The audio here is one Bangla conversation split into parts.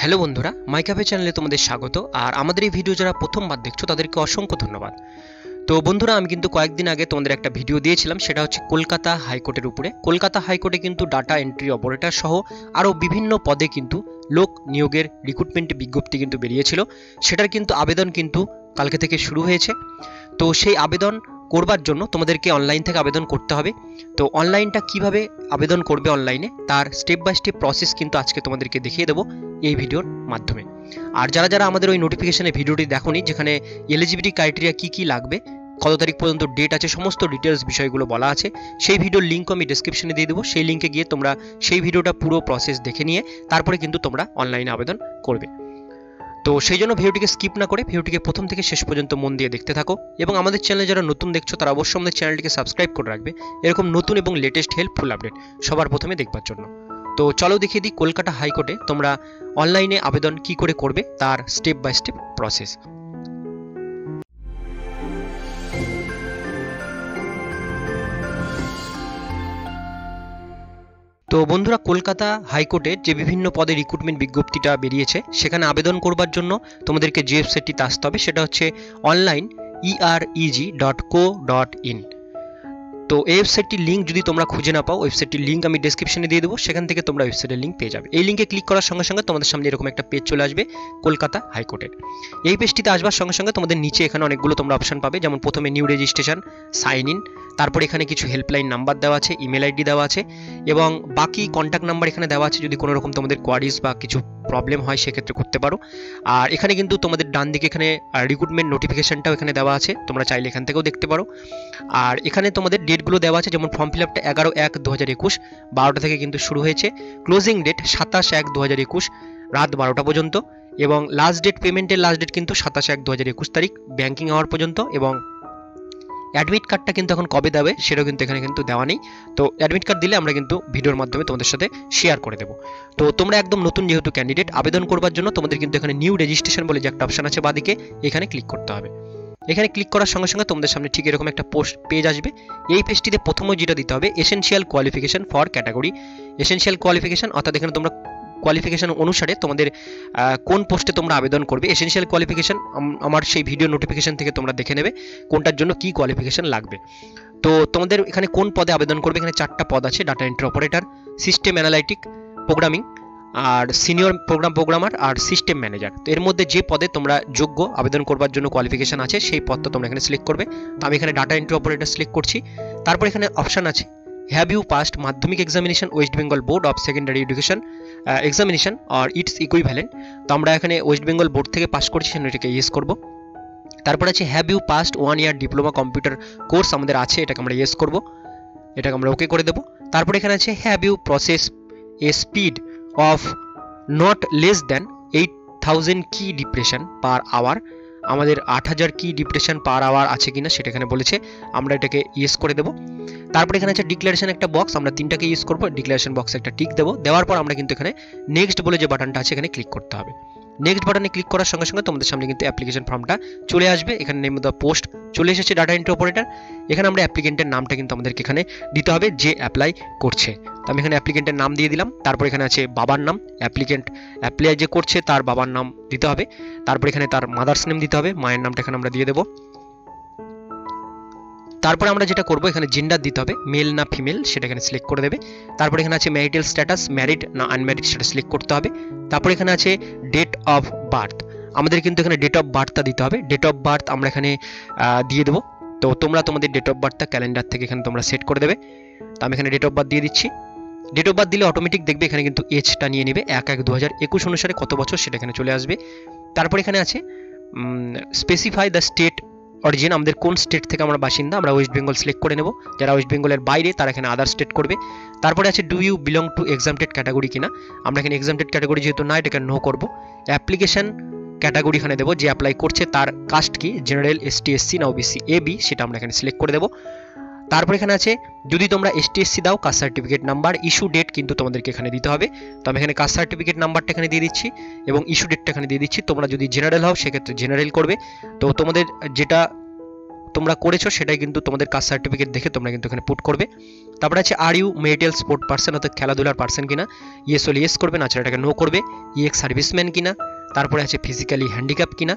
হ্যালো বন্ধুরা, মাইক্যাফে চ্যানেলে তোমাদের স্বাগত। আর আমাদের এই ভিডিও যারা প্রথমবার দেখছো তাদেরকে অসংখ্য ধন্যবাদ। তো বন্ধুরা, আমি কিন্তু কয়েকদিন আগে তোমাদের একটা ভিডিও দিয়েছিলাম, সেটা হচ্ছে কলকাতা হাইকোর্টের উপরে। কলকাতা হাইকোর্টে কিন্তু ডাটা এন্ট্রি অপারেটর সহ আরও বিভিন্ন পদে কিন্তু লোক নিয়োগের রিক্রুটমেন্ট বিজ্ঞপ্তি কিন্তু বেরিয়েছিল। সেটার কিন্তু আবেদন কিন্তু কালকে থেকে শুরু হয়েছে। তো সেই আবেদন করবার জন্য তোমাদেরকে অনলাইন থেকে আবেদন করতে হবে। তো অনলাইনটা কিভাবে আবেদন করবে অনলাইনে, তার স্টেপ বাই স্টেপ প্রসেস কিন্তু আজকে তোমাদেরকে দেখিয়ে দেবো এই ভিডিওর মাধ্যমে। আর যারা যারা আমাদের ওই নোটিফিকেশনে ভিডিওটি দেখোনি, যেখানে এলিজিবিলিটি ক্রাইটেরিয়া কী কী লাগবে, কত তারিখ পর্যন্ত ডেট আছে, সমস্ত ডিটেলস বিষয়গুলো বলা আছে, সেই ভিডিওর লিঙ্ক আমি ডেসক্রিপশনে দিয়ে দেবো। সেই লিঙ্কে গিয়ে তোমরা সেই ভিডিওটা পুরো প্রসেস দেখে নিয়ে তারপরে কিন্তু তোমরা অনলাইনে আবেদন করবে। তো সেই জন্য ভিডিওটিকে স্কিপ না করে ভিডিওটিকে প্রথম থেকে শেষ পর্যন্ত মন দিয়ে দেখতে থাকো। এবং আমাদের চ্যানেলে যারা নতুন দেখছো তারা অবশ্যই আমাদের চ্যানেলটিকে সাবস্ক্রাইব করে রাখবে, এরকম নতুন এবং লেটেস্ট হেল্পফুল আপডেট সবার প্রথমে দেখবার জন্য। তো চলো দেখিয়ে দিই কলকাতা হাইকোর্টে তোমরা অনলাইনে আবেদন কি করে করবে তার স্টেপ বাই স্টেপ প্রসেস। তো বন্ধুরা, কলকাতা হাইকোর্টের যে বিভিন্ন পদে রিক্রুটমেন্ট বিজ্ঞপ্তিটা বেরিয়েছে, সেখানে আবেদন করবার জন্য তোমাদেরকে যে ওয়েবসাইটটিতে আসতে হবে সেটা হচ্ছে online.ereg.co.in। তো এই ওয়েবসাইটটির লিঙ্ক যদি তোমরা খুঁজে না পাও, ওয়েবসাইটটির লিঙ্ক আমি ডেসক্রিপশনে দিয়ে দেবো, সেখান থেকে তোমরা ওয়েবসাইটের লিঙ্ক পেয়ে যাবে। এই লিঙ্কে ক্লিক করার সঙ্গে সঙ্গে তোমাদের সামনে এরকম একটা পেজ চলে আসবে কলকাতা হাইকোর্টের। এই পেজটিতে আসবার সঙ্গে সঙ্গে তোমাদের নিচে এখানে অনেকগুলো তোমরা অপশন পাবে, যেমন প্রথমে নিউ রেজিস্ট্রেশন, সাইন ইন, তারপর এখানে কিছু হেল্পলাইন নাম্বার দেওয়া আছে, ইমেল আইডি দেওয়া আছে এবং বাকি কন্ট্যাক্ট নাম্বার এখানে দেওয়া আছে, যদি কোনো রকম তোমাদের কোয়ারিজ বা কিছু প্রবলেম হয় সেক্ষেত্রে করতে পারো। আর এখানে কিন্তু তোমাদের ডান দিকে এখানে রিক্রুটমেন্ট নোটিফিকেশনটাও এখানে দেওয়া আছে, তোমরা চাইলে এখান থেকেও দেখতে পারো। আর এখানে তোমাদের ডেটগুলো দেওয়া আছে, যেমন ফর্ম ফিল আপটা 11/1/2021 12টা থেকে কিন্তু শুরু হয়েছে। ক্লোজিং ডেট 27/1/2021 রাত 12টা পর্যন্ত। এবং লাস্ট ডেট, পেমেন্টের লাস্ট ডেট কিন্তু 27/1/2021 তারিখ ব্যাঙ্কিং আওয়ার পর্যন্ত। এবং অ্যাডমিট কার্ডটা কিন্তু এখন কবে দেবে সেটাও কিন্তু এখানে কিন্তু দেওয়া নেই। তো অ্যাডমিট কার্ড দিলে আমরা কিন্তু ভিডিওর মাধ্যমে তোমাদের সাথে শেয়ার করে দেবো। তো তোমরা একদম নতুন যেহেতু ক্যান্ডিডেট, আবেদন করবার জন্য তোমাদের কিন্তু এখানে নিউ রেজিস্ট্রেশন বলে যে একটা অপশন আছে বাদিকে, এখানে ক্লিক করতে হবে। এখানে ক্লিক করার সঙ্গে সঙ্গে তোমাদের সামনে ঠিক এরকম একটা পোস্ট পেজ আসবে। এই পেজটিতে প্রথমে যেটা দিতে হবে, essential qualification for category. Essential qualification অর্থাৎ এখানে তোমরা কোয়ালিফিকেশন অনুসারে তোমাদের কোন পোস্টে তোমরা আবেদন করবে। এসেনশিয়াল কোয়ালিফিকেশন আমার সেই ভিডিও নোটিফিকেশন থেকে তোমরা দেখে নেবে কোনটার জন্য কি কোয়ালিফিকেশন লাগবে। তো তোমাদের এখানে কোন পদে আবেদন করবে, এখানে 4টা পদ আছে, data entry operator, system analytic programming, আর সিনিয়র প্রোগ্রামার আর সিস্টেম ম্যানেজার। তো এর মধ্যে যে পদে তোমরা যোগ্য আবেদন করবার জন্য কোয়ালিফিকেশন আছে সেই পদটা তোমরা এখানে সিলেক্ট করবে। তো আমি এখানে ডাটা এন্ট্রি অপারেটর সিলেক্ট করছি। তারপর এখানে অপশন আছে have you passed Madhyamik examination West Bengal board of secondary education examination or its equivalent. তো আমরা এখানে ওয়েস্ট বেঙ্গল বোর্ড থেকে পাস করছি, সেখানে এটাকে ইয়েস করব। তারপর আছে have you passed 1 year diploma computer course, আমাদের আছে, এটাকে আমরা ইয়েস করব, এটাকে আমরা ওকে করে দেবো। তারপর এখানে আছে have you process a speed of not less than 8000 key depression per hour, আমাদের 8000 কি ডিপ্রেশন পার আওয়ার আছে কিনা সেটা এখানে বলেছে, আমরা এটাকে ইয়েস করে দেবো। তারপর এখানে আছে ডিক্লারেশন একটা বক্স, আমরা 3টাকে ইউজ করবো, ডিক্লারেশন বক্সে একটা টিক দেবো। দেওয়ার পর আমরা কিন্তু এখানে নেক্সট বলে যে বাটনটা আছে এখানে ক্লিক করতে হবে। নেক্সট বাটনে ক্লিক করার সঙ্গে সঙ্গে তোমাদের সামনে কিন্তু অ্যাপ্লিকেশন ফর্মটা চলে আসবে। এখানে নেম দ্য পোস্ট চলে এসেছে ডাটা এন্ট্রি অপারেটর। এখানে আমরা অ্যাপ্লিকেন্টের নামটা কিন্তু আমাদেরকে এখানে দিতে হবে যে অ্যাপ্লাই করছে। তো আমি এখানে অ্যাপ্লিকেন্টের নাম দিয়ে দিলাম। তারপর এখানে আছে বাবার নাম, অ্যাপ্লাই যে করছে তার বাবার নাম দিতে হবে। তারপর এখানে তার মাদার্স নেম দিতে হবে, মায়ের নামটা এখানে আমরা দিয়ে দেবো। তারপরে আমরা যেটা করবো, এখানে জেন্ডার দিতে হবে, মেল না ফিমেল সেটা এখানে সিলেক্ট করে দেবে। তারপরে এখানে আছে ম্যারিটাল স্ট্যাটাস, ম্যারিড না আনম্যারিড সেটা সিলেক্ট করতে হবে। তারপরে এখানে আছে ডেট অফ বার্থ, আমাদের কিন্তু এখানে ডেট অফ বার্থটা দিতে হবে। ডেট অফ বার্থ আমরা এখানে দিয়ে দেবো। তো তোমরা তোমাদের ডেট অফ বার্থটা ক্যালেন্ডার থেকে এখানে তোমরা সেট করে দেবে। তো আমি এখানে ডেট অফ বার্থ দিয়ে দিচ্ছি। ডেট অফ বার্থ দিলে অটোমেটিক দেখবে এখানে কিন্তু এজটা নিয়ে নেবে, 1/1/2021 অনুসারে কত বছর সেটা এখানে চলে আসবে। তারপর এখানে আছে স্পেসিফাই দ্য স্টেট অরিজিন, আমাদের কোন স্টেট থেকে আমরা বাসিন্দা, আমরা ওয়েস্ট বেঙ্গল সিলেক্ট করে নেব। যারা ওয়েস্ট বেঙ্গলের বাইরে তারা এখানে আদার স্টেট করবে। তারপরে আছে do you belong to exempted category কিনা, আমরা এখানে এক্সামটেড ক্যাটাগরি যেহেতু না, এটাকে নো করব। অ্যাপ্লিকেশন ক্যাটাগরি এখানে দেবো, যে অ্যাপ্লাই করছে তার কাস্ট কি, জেনারেল, এসটি, এসসি না ওবিসি, এবি, সেটা আমরা এখানে সিলেক্ট করে দেবো। তারপর এখানে আছে যদি তোমরা এসটি এসসি দাও caste certificate number, issue date কিন্তু তোমাদেরকে এখানে দিতে হবে। তো আমি এখানে কাস্ট সার্টিফিকেট নাম্বারটা এখানে দিয়ে দিচ্ছি এবং ইস্যু ডেটটা এখানে দিয়ে দিচ্ছি। তোমরা যদি জেনারেল হও সেক্ষেত্রে জেনারেল করবে। তো তোমাদের যেটা তোমরা করেছো সেটাই কিন্তু তোমাদের কাস্ট সার্টিফিকেট দেখে তোমরা কিন্তু এখানে পুট করবে। তারপরে আছে are you marital sport person, অর্থাৎ খেলাধুলার পার্সন কিনা, ইয়েস হলে ইয়েস করবে, না ছাড়া এটাকে নো করবে। এক্স সার্ভিসম্যান কিনা, তারপরে আছে ফিজিক্যালি হ্যান্ডিক্যাপ কিনা,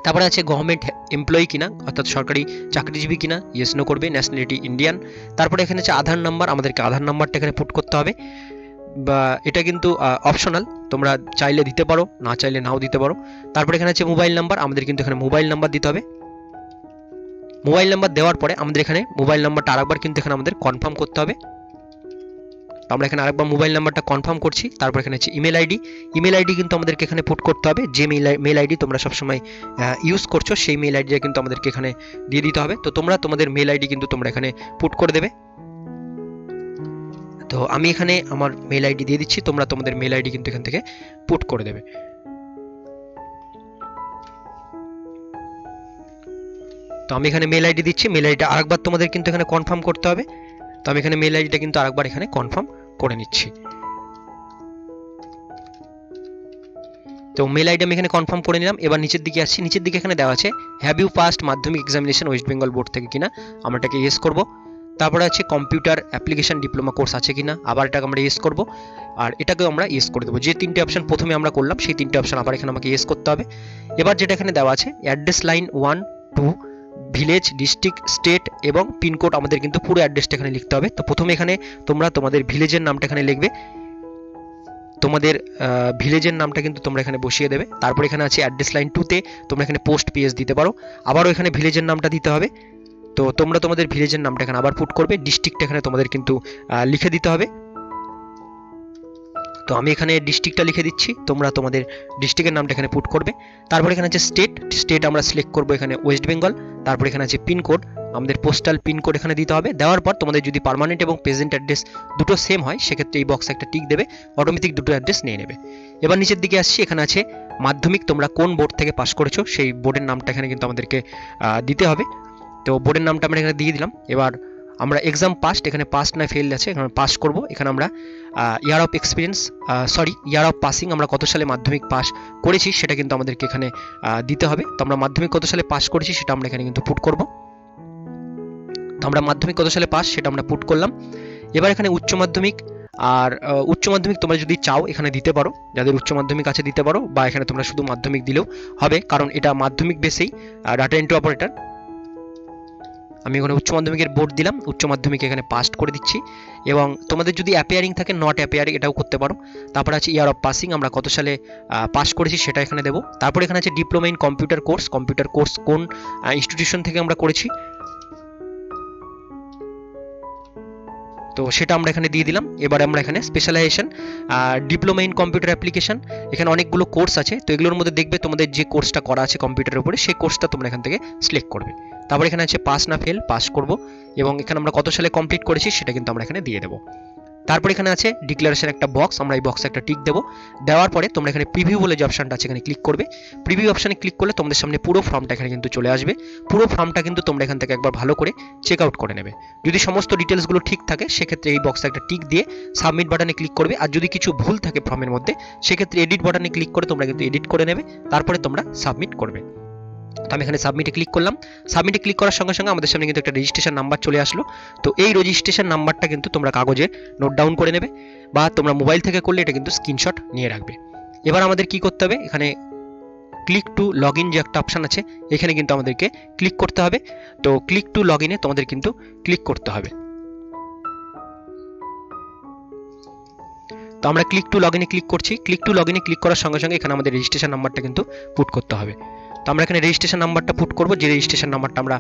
তারপরে আছে গভর্নমেন্ট এমপ্লয়ি কিনা, অর্থাৎ সরকারি চাকরিজীবী কিনা, ইয়েস নো করবে। Nationality Indian. তারপরে এখানে আছে আধার নাম্বার, আমাদেরকে আধার নাম্বারটা এখানে পুট করতে হবে, বা এটা কিন্তু অপশনাল, তোমরা চাইলে দিতে পারো, না চাইলে নাও দিতে পারো। তারপরে এখানে আছে মোবাইল নাম্বার, আমাদের কিন্তু এখানে মোবাইল নাম্বার দিতে হবে। মোবাইল নাম্বার দেওয়ার পরে আমাদের এখানে মোবাইল নাম্বারটা আরেকবার কিন্তু এখানে আমাদের কনফার্ম করতে হবে। আমরা এখানে আরেকবার মোবাইল নাম্বারটা কনফার্ম করছি। তারপর এখানে আছে ইমেল আইডি, ইমেল আইডি কিন্তু আমাদেরকে এখানে পুট করতে হবে। যে মেল আইডি তোমরা সবসময় ইউজ করছো সেই মেল আইডিটা কিন্তু আমাদেরকে এখানে দিয়ে দিতে হবে। তো তোমরা তোমাদের মেল আইডি কিন্তু তোমরা এখানে পুট করে দেবে। তো আমি এখানে আমার মেল আইডি দিয়ে দিচ্ছি, তোমরা তোমাদের মেল আইডি কিন্তু এখান থেকে পুট করে দেবে। তো আমি এখানে মেল আইডি দিচ্ছি, মেল আইডিটা আরেকবার তোমাদের কিন্তু এখানে কনফার্ম করতে হবে। তো আমি এখানে মেল আইডিটা কিন্তু আরেকবার এখানে কনফার্ম করে নিচ্ছি। তো মেল আইডি আমি এখানে কনফার্ম করে নিলাম। এবার নিচের দিকে আসছি, নিচের দিকে এখানে দেওয়া আছে হ্যাভ ইউ পাসড মাধ্যমিক এক্সামিনেশন ওয়েস্ট বেঙ্গল বোর্ড থেকে কিনা, আমরা এটাকে ইয়েস করব। তারপরে আছে কম্পিউটার অ্যাপ্লিকেশন ডিপ্লোমা কোর্স আছে কিনা, আবার এটাকে আমরা ইয়েস করব, আর এটাকেও আমরা ইয়েস করে দেবো। যে তিনটে অপশন প্রথমে আমরা করলাম সেই তিনটে অপশন আবার এখানে আমাকে ইয়েস করতে হবে। এবার যেটা এখানে দেওয়া আছে address line 1 2 village, district, state এবং পিনকোড, আমাদের কিন্তু পুরো অ্যাড্রেসটা এখানে লিখতে হবে। তো প্রথমে এখানে তোমরা তোমাদের ভিলেজের নামটা এখানে লিখবে, তোমাদের ভিলেজের নামটা কিন্তু তোমরা এখানে বসিয়ে দেবে। তারপর এখানে আছে অ্যাড্রেস লাইন 2তে তোমরা এখানে পোস্ট পিএস দিতে পারো, আবারও এখানে ভিলেজের নামটা দিতে হবে। তো তোমরা তোমাদের ভিলেজের নামটা এখানে আবার পুট করবে, ডিস্ট্রিক্টটা এখানে তোমাদের কিন্তু লিখে দিতে হবে। তো আমি এখানে ডিস্ট্রিক্টটা লিখে দিচ্ছি, তোমরা তোমাদের ডিস্ট্রিক্টের নামটা এখানে পুট করবে। তারপর এখানে আছে স্টেট আমরা সিলেক্ট করবো এখানে ওয়েস্ট বেঙ্গল। তারপর এখানে আছে পিনকোড, আমাদের পোস্টাল পিনকোড এখানে দিতে হবে। দেওয়ার পর তোমাদের যদি পার্মানেন্ট এবং প্রেজেন্ট অ্যাড্রেস দুটো সেম হয় সেক্ষেত্রে এই বক্সে একটা টিক দেবে, অটোমেটিক দুটো অ্যাড্রেস নিয়ে নেবে। এবার নিচের দিকে আসছি, এখানে আছে মাধ্যমিক তোমরা কোন বোর্ড থেকে পাস করেছো সেই বোর্ডের নামটা এখানে কিন্তু আমাদেরকে দিতে হবে। তো বোর্ডের নামটা আমরা এখানে দিয়ে দিলাম। এবার আমরা এক্সাম পাস্ট, এখানে পাস না ফেল আছে, এখানে পাস করব। এখানে আমরা year of experience year of passing, আমরা কত সালে মাধ্যমিক পাস করেছি সেটা কিন্তু আমাদেরকে এখানে দিতে হবে। তো আমরা মাধ্যমিক কত সালে পাস করেছি সেটা আমরা এখানে কিন্তু পুট করব। তো আমরা মাধ্যমিক কত সালে পাস সেটা আমরা পুট করলাম। এবার এখানে উচ্চ মাধ্যমিক, আর উচ্চ মাধ্যমিক তোমরা যদি চাও এখানে দিতে পারো, যাদের উচ্চ মাধ্যমিক আছে দিতে পারো, বা এখানে তোমরা শুধু মাধ্যমিক দিলেও হবে, কারণ এটা মাধ্যমিক বেসেই ডাটা এন্ট্রি অপারেটর। আমি এখানে উচ্চ মাধ্যমিকের বোর্ড দিলাম, উচ্চ মাধ্যমিক এখানে পাস করে দিচ্ছি। এবং তোমাদের যদি অ্যাপিয়ারিং থাকে, নট অ্যাপিয়ারিং এটাও করতে পারো। তারপর আছে ইয়ার অফ পাসিং, আমরা কত সালে পাস করেছি সেটা এখানে দেবো। তারপর এখানে আছে ডিপ্লোমা ইন কম্পিউটার কোর্স কোন ইনস্টিটিউশন থেকে আমরা করেছি, তো সেটা আমরা এখানে দিয়ে দিলাম। এবার আমরা এখানে specialisation diploma in computer application, এখানে অনেকগুলো কোর্স আছে, তো এগুলোর মধ্যে দেখবে তোমাদের যে কোর্সটা করা আছে কম্পিউটারের উপরে সেই কোর্সটা তোমরা এখান থেকে সিলেক্ট করবে। তারপর এখানে আছে পাস না ফেল, পাস করব, এবং এখানে আমরা কত সালে কমপ্লিট করেছি সেটা কিন্তু আমরা এখানে দিয়ে দেবো। তারপর এখানে আছে ডিক্লারেশন একটা বক্স, আমরা এই বক্সে একটা টিক দেবো। দেওয়ার পরে তোমরা এখানে প্রিভিউ বলে যে অপশনটা আছে এখানে ক্লিক করবে। প্রিভিউ অপশনে ক্লিক করলে তোমাদের সামনে পুরো ফর্মটা এখানে কিন্তু চলে আসবে। পুরো ফর্মটা কিন্তু তোমরা এখান থেকে একবার ভালো করে চেক আউট করে নেবে। যদি সমস্ত ডিটেলসগুলো ঠিক থাকে সেক্ষেত্রে এই বক্সে একটা টিক দিয়ে সাবমিট বাটনে ক্লিক করবে, আর যদি কিছু ভুল থাকে ফর্মের মধ্যে সেক্ষেত্রে এডিট বাটনে ক্লিক করে তোমরা কিন্তু এডিট করে নেবে, তারপরে তোমরা সাবমিট করবে। তো আমি এখানে সাবমিটে ক্লিক করলাম। সাবমিটে ক্লিক করার সঙ্গে সঙ্গে আমাদের সামনে কিন্তু একটা রেজিস্ট্রেশন নাম্বার চলে আসলো। তো এই রেজিস্ট্রেশন নাম্বারটা কিন্তু তোমরা কাগজে নোট ডাউন করে নেবে, বা তোমরা মোবাইল থেকে করলে এটা কিন্তু স্ক্রিনশট নিয়ে রাখবে। এবার আমাদের কি করতে হবে, এখানে ক্লিক টু লগ ইন যে একটা অপশান আছে এখানে কিন্তু আমাদেরকে ক্লিক করতে হবে। তো ক্লিক টু লগ ইনে তোমাদের কিন্তু ক্লিক করতে হবে। তো আমরা ক্লিক টু লগ ইনে ক্লিক করছি। ক্লিক টু লগ ইনে ক্লিক করার সঙ্গে সঙ্গে এখানে আমাদের রেজিস্ট্রেশন নাম্বারটা কিন্তু পুট করতে হবে। তো আমরা এখানে রেজিস্ট্রেশন নাম্বারটা পুট করব, যে রেজিস্ট্রেশন নাম্বারটা আমরা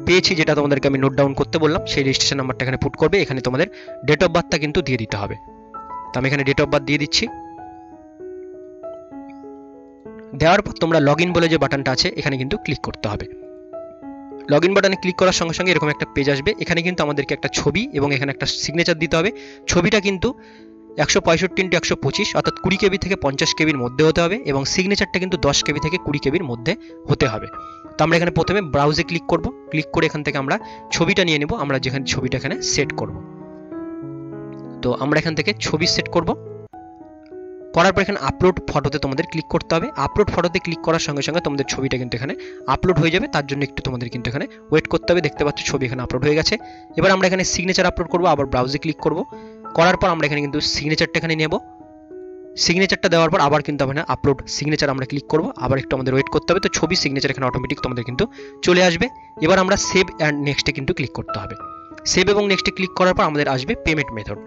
পেয়েছি, যেটা তোমাদেরকে আমি নোট ডাউন করতে বললাম, সেই রেজিস্ট্রেশন নাম্বারটা এখানে পুট করবে। এখানে তোমাদের ডেট অফ বার্থটা কিন্তু দিয়ে দিতে হবে। তো আমি এখানে ডেট অফ বার্থ দিয়ে দিচ্ছি। দেওয়ার পর তোমরা লগ ইন বলে যে বাটনটা আছে এখানে কিন্তু ক্লিক করতে হবে। লগ ইন বাটনে ক্লিক করার সঙ্গে সঙ্গে এরকম একটা পেজ আসবে। এখানে কিন্তু আমাদেরকে একটা ছবি এবং এখানে একটা সিগনেচার দিতে হবে। ছবিটা কিন্তু 165x125 অর্থাৎ 20 কেবি থেকে 50 কেবির মধ্যে হতে হবে, এবং সিগনেচারটা কিন্তু 10 কেবি থেকে 20 কেবির মধ্যে হতে হবে। তো আমরা এখানে প্রথমে ব্রাউজে ক্লিক করব, ক্লিক করে এখান থেকে আমরা ছবিটা নিয়ে নেব, আমরা যেখানে ছবিটা এখানে সেট করব। তো আমরা এখান থেকে ছবি সেট করব। করার পর এখানে আপলোড ফটোতে তোমাদের ক্লিক করতে হবে। আপলোড ফটোতে ক্লিক করার সঙ্গে সঙ্গে তোমাদের ছবিটা কিন্তু এখানে আপলোড হয়ে যাবে। তার জন্য একটু তোমাদের কিন্তু এখানে ওয়েট করতে হবে। দেখতে পাচ্ছ ছবি এখানে আপলোড হয়ে গেছে। এবার আমরা এখানে সিগনেচার আপলোড করব, আবার ব্রাউজে ক্লিক করব। করার পর আমরা এখানে কিন্তু সিগনেচারটা এখানে নেব। সিগনেচারটা দেওয়ার পর আবার কিন্তু আমরা আপলোড সিগনেচার আমরা ক্লিক করব, আবার একটু আমাদের ওয়েট করতে হবে। তো ছবি সিগনেচার এখানে অটোমেটিক তোমাদের কিন্তু চলে আসবে। এবার আমরা সেভ অ্যান্ড নেক্সটে কিন্তু ক্লিক করতে হবে। সেভ এবং নেক্সটে ক্লিক করার পর আমাদের আসবে পেমেন্ট মেথড।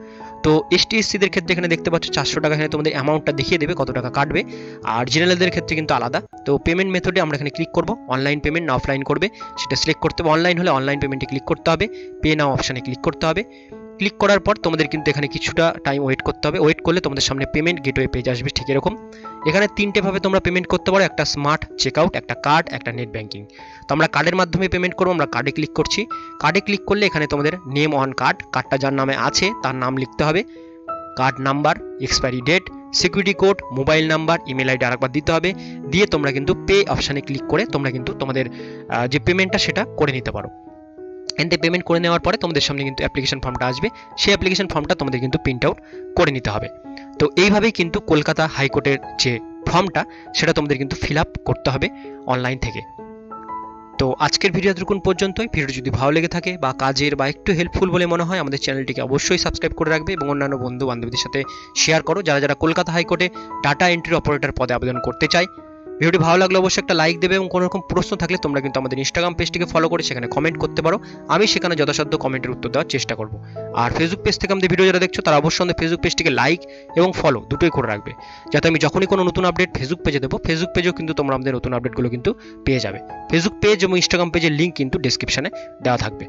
তো এসটিএসসিদের ক্ষেত্রে এখানে দেখতে পাচ্ছ 400 টাকা এখানে তোমাদের অ্যামাউন্টটা দেখিয়ে দেবে কত টাকা কাটবে, আর জেনারেলদের ক্ষেত্রে কিন্তু আলাদা। তো পেমেন্ট মেথডে আমরা এখানে ক্লিক করব। অনলাইন পেমেন্ট না অফলাইন করবে সেটা সিলেক্ট করতে হবে। অনলাইন হলে অনলাইন পেমেন্টে ক্লিক করতে হবে, পে নাও অপশানে ক্লিক করতে হবে। ক্লিক করার পর তোমাদের কিন্তু এখানে কিছুটা টাইম ওয়েট করতে হবে। ওয়েট করলে তোমাদের সামনে পেমেন্ট গেটওয়ে পেজ আসবে ঠিক এরকম। এখানে 3টে ভাবে তোমরা পেমেন্ট করতে পারো, একটা স্মার্ট চেকআউট, একটা কার্ড, একটা নেট ব্যাঙ্কিং। তো আমরা কার্ডের মাধ্যমে পেমেন্ট করবো। আমরা কার্ডে ক্লিক করছি। কার্ডে ক্লিক করলে এখানে তোমাদের নেম অন কার্ড, কার্ডটা যার নামে আছে তার নাম লিখতে হবে, card number, expiry date, security code, mobile number, email ID আরেকবার দিতে হবে। দিয়ে তোমরা কিন্তু পে অপশানে ক্লিক করে তোমরা কিন্তু তোমাদের যে পেমেন্টটা সেটা করে নিতে পারো। এতে পেমেন্ট করে নেওয়ার পরে তোমাদের সামনে কিন্তু অ্যাপ্লিকেশন ফর্মটা আসবে। সেই অ্যাপ্লিকেশন ফর্মটা তোমাদের কিন্তু প্রিন্ট আউট করে নিতে হবে। তো এইভাবেই কিন্তু কলকাতা হাইকোর্টের যে ফর্মটা সেটা তোমাদের কিন্তু ফিল আপ করতে হবে অনলাইন থেকে। তো আজকের ভিডিও এতটুকুন পর্যন্তই। ভিডিও যদি ভালো লেগে থাকে বা কাজের বা একটু হেল্পফুল বলে মনে হয়, আমাদের চ্যানেলটিকে অবশ্যই সাবস্ক্রাইব করে রাখবে এবং অন্যান্য বন্ধু বান্ধবীদের সাথে শেয়ার করো যারা যারা কলকাতা হাইকোর্টে ডাটা এন্ট্রি অপারেটর পদে আবেদন করতে চায়। ভিডিওটি ভালো লাগলে অবশ্যই একটা লাইক দেবে এবং কোনো রকম প্রশ্ন থাকলে তোমরা কিন্তু আমাদের ইনস্টাগ্রাম পেজটিকে ফলো করে সেখানে কমেন্ট করতে পারো। আমি সেখানে যথাসাধ্য কমেন্টের উত্তর দেওয়ার চেষ্টা করব। আর ফেসবুক পেজ থেকে আমাদের ভিডিও যারা দেখছো তারা অবশ্যই আমাদের ফেসবুক পেজটিকে লাইক এবং ফলো দুটোই করে রাখবে, যাতে আমি যখনই কোনো নতুন আপডেট ফেসবুক পেজে দেবো, ফেসবুক পেজেও কিন্তু তোমরা আমাদের নতুন আপডেটগুলো কিন্তু পেয়ে যাবে। ফেসবুক পেজ এবং ইনস্টাগ্রাম পেজের লিঙ্ক কিন্তু ডেসক্রিপশনে দেওয়া থাকবে।